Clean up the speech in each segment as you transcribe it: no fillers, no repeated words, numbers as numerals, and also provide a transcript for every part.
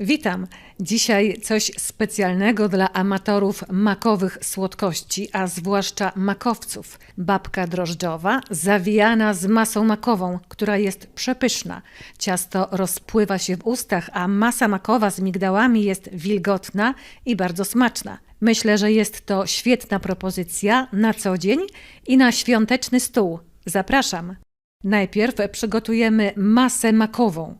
Witam! Dzisiaj coś specjalnego dla amatorów makowych słodkości, a zwłaszcza makowców. Babka drożdżowa zawijana z masą makową, która jest przepyszna. Ciasto rozpływa się w ustach, a masa makowa z migdałami jest wilgotna i bardzo smaczna. Myślę, że jest to świetna propozycja na co dzień i na świąteczny stół. Zapraszam! Najpierw przygotujemy masę makową.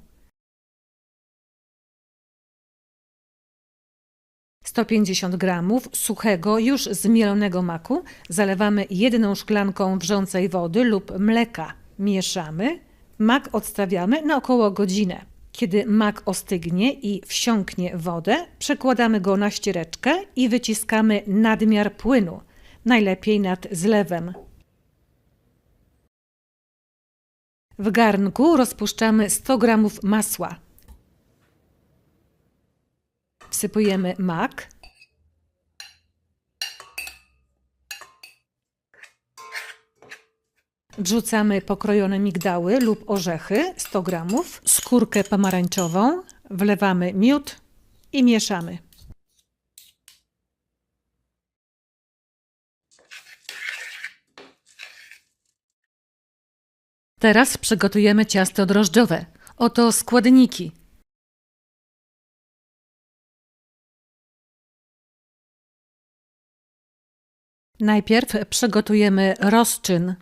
150 g suchego, już zmielonego maku zalewamy 1 szklanką wrzącej wody lub mleka. Mieszamy. Mak odstawiamy na około godzinę. Kiedy mak ostygnie i wsiąknie w wodę, przekładamy go na ściereczkę i wyciskamy nadmiar płynu, najlepiej nad zlewem. W garnku rozpuszczamy 100 g masła. Wsypujemy mak, wrzucamy pokrojone migdały lub orzechy 100 g, skórkę pomarańczową, wlewamy miód i mieszamy. Teraz przygotujemy ciasto drożdżowe. Oto składniki. Najpierw przygotujemy rozczyn.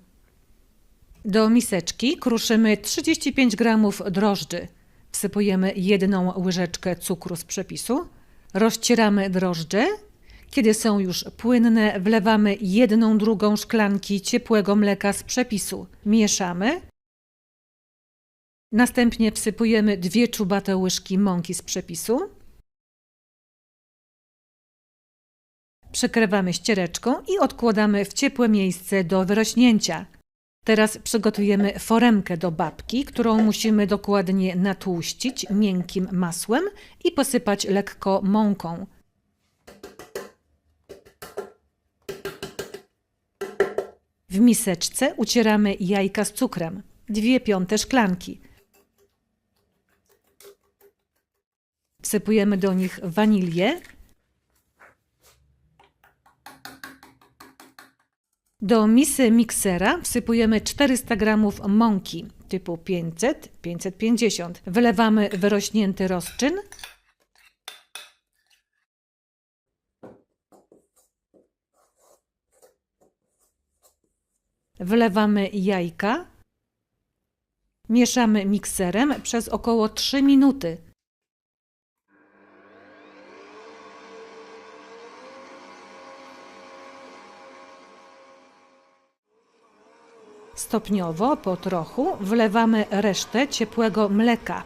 Do miseczki kruszymy 35 g drożdży. Wsypujemy 1 łyżeczkę cukru z przepisu. Rozcieramy drożdże. Kiedy są już płynne, wlewamy 1/2 szklanki ciepłego mleka z przepisu. Mieszamy. Następnie wsypujemy 2 czubate łyżki mąki z przepisu. Przekrywamy ściereczką i odkładamy w ciepłe miejsce do wyrośnięcia. Teraz przygotujemy foremkę do babki, którą musimy dokładnie natłuścić miękkim masłem i posypać lekko mąką. W miseczce ucieramy jajka z cukrem, 2/5 szklanki. Wsypujemy do nich wanilię. Do misy miksera wsypujemy 400 g mąki typu 500-550. Wylewamy wyrośnięty rozczyn. Wlewamy jajka. Mieszamy mikserem przez około 3 minuty. Stopniowo, po trochu, wlewamy resztę ciepłego mleka.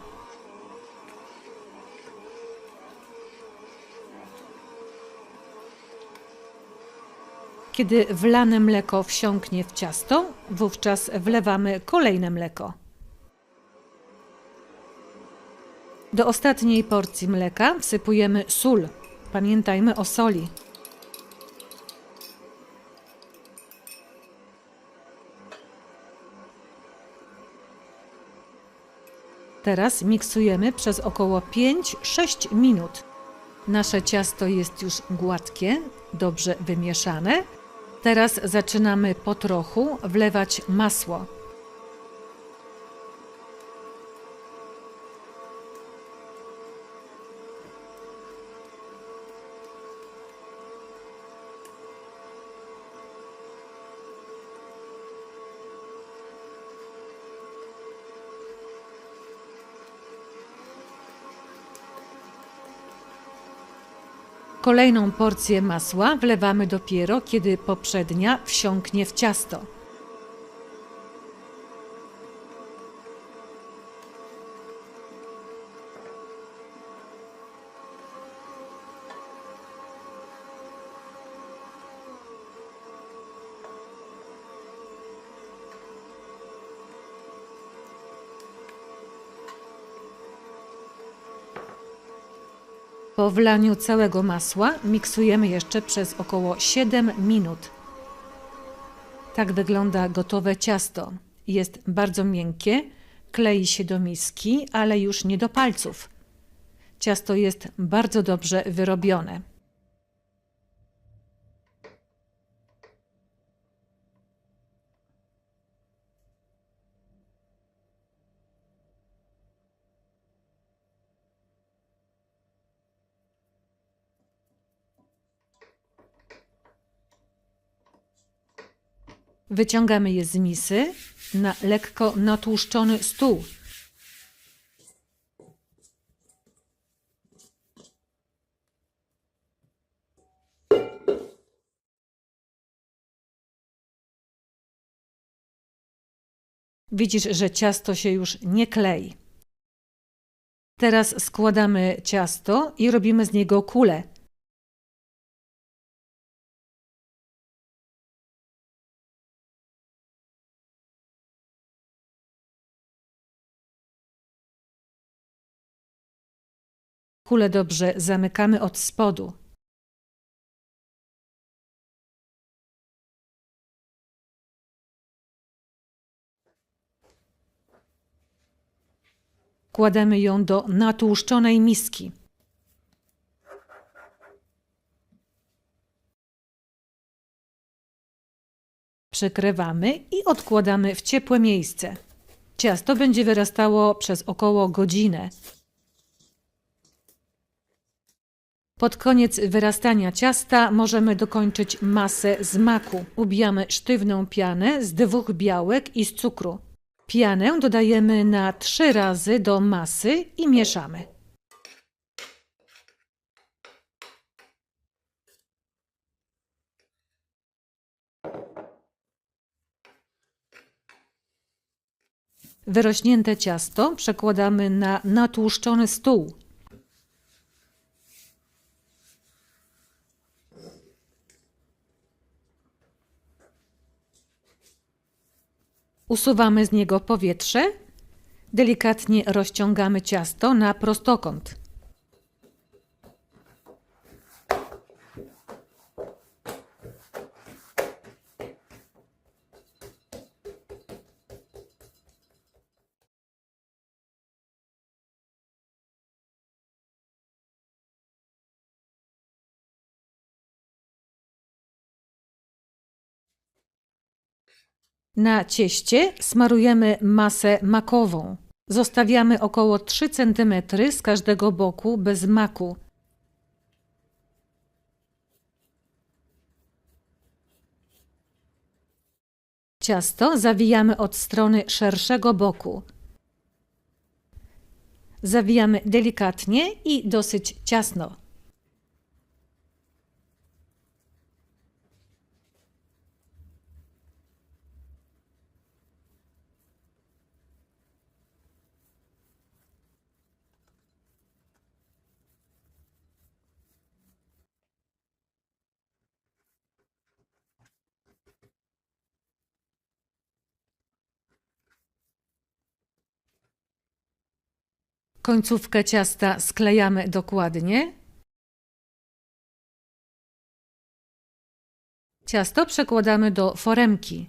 Kiedy wlane mleko wsiąknie w ciasto, wówczas wlewamy kolejne mleko. Do ostatniej porcji mleka wsypujemy sól. Pamiętajmy o soli. Teraz miksujemy przez około 5-6 minut. Nasze ciasto jest już gładkie, dobrze wymieszane. Teraz zaczynamy po trochu wlewać masło. Kolejną porcję masła wlewamy dopiero, kiedy poprzednia wsiąknie w ciasto. Po wlaniu całego masła miksujemy jeszcze przez około 7 minut. Tak wygląda gotowe ciasto. Jest bardzo miękkie, klei się do miski, ale już nie do palców. Ciasto jest bardzo dobrze wyrobione. Wyciągamy je z misy na lekko natłuszczony stół. Widzisz, że ciasto się już nie klei. Teraz składamy ciasto i robimy z niego kulę. Kulę dobrze zamykamy od spodu. Kłademy ją do natłuszczonej miski. Przykrywamy i odkładamy w ciepłe miejsce. Ciasto będzie wyrastało przez około godzinę. Pod koniec wyrastania ciasta możemy dokończyć masę z maku. Ubijamy sztywną pianę z 2 białek i z cukru. Pianę dodajemy na 3 razy do masy i mieszamy. Wyrośnięte ciasto przekładamy na natłuszczony stół. Usuwamy z niego powietrze. Delikatnie rozciągamy ciasto na prostokąt. Na cieście smarujemy masę makową. Zostawiamy około 3 cm z każdego boku bez maku. Ciasto zawijamy od strony szerszego boku. Zawijamy delikatnie i dosyć ciasno. Końcówkę ciasta sklejamy dokładnie. Ciasto przekładamy do foremki.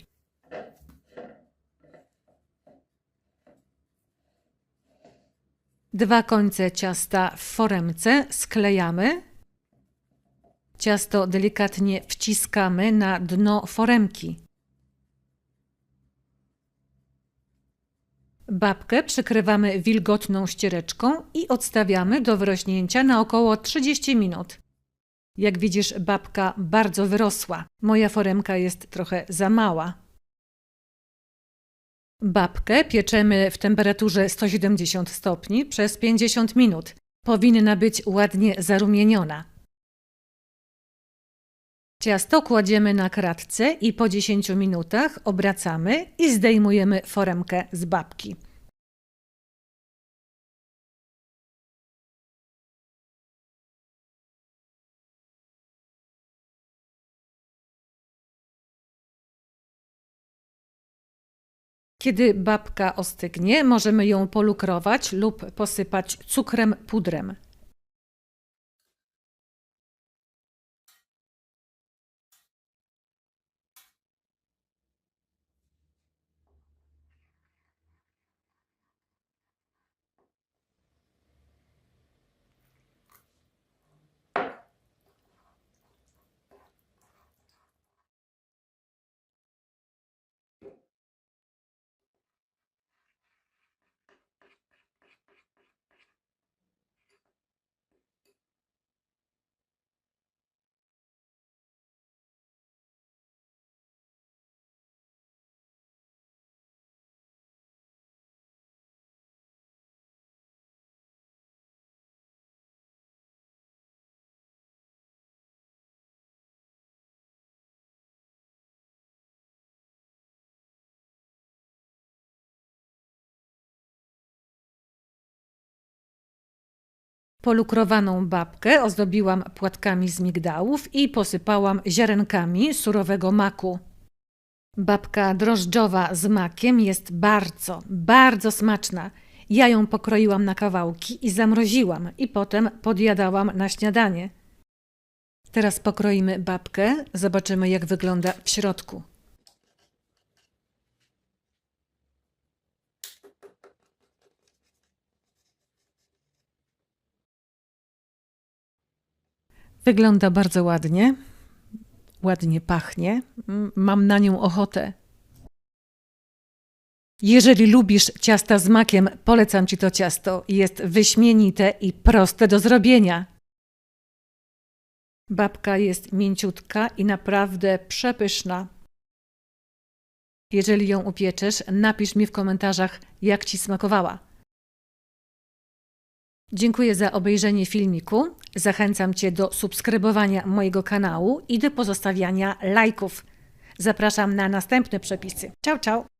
Dwa końce ciasta w foremce sklejamy. Ciasto delikatnie wciskamy na dno foremki. Babkę przykrywamy wilgotną ściereczką i odstawiamy do wyrośnięcia na około 30 minut. Jak widzisz, babka bardzo wyrosła. Moja foremka jest trochę za mała. Babkę pieczemy w temperaturze 170 stopni przez 50 minut. Powinna być ładnie zarumieniona. Ciasto kładziemy na kratce i po 10 minutach obracamy i zdejmujemy foremkę z babki. Kiedy babka ostygnie, możemy ją polukrować lub posypać cukrem pudrem. Polukrowaną babkę ozdobiłam płatkami z migdałów i posypałam ziarenkami surowego maku. Babka drożdżowa z makiem jest bardzo, bardzo smaczna. Ja ją pokroiłam na kawałki i zamroziłam i potem podjadałam na śniadanie. Teraz pokroimy babkę, zobaczymy jak wygląda w środku. Wygląda bardzo ładnie, ładnie pachnie, mam na nią ochotę. Jeżeli lubisz ciasta z makiem, polecam Ci to ciasto. Jest wyśmienite i proste do zrobienia. Babka jest mięciutka i naprawdę przepyszna. Jeżeli ją upieczesz, napisz mi w komentarzach, jak Ci smakowała. Dziękuję za obejrzenie filmiku. Zachęcam Cię do subskrybowania mojego kanału i do pozostawiania lajków. Zapraszam na następne przepisy. Ciao, ciao!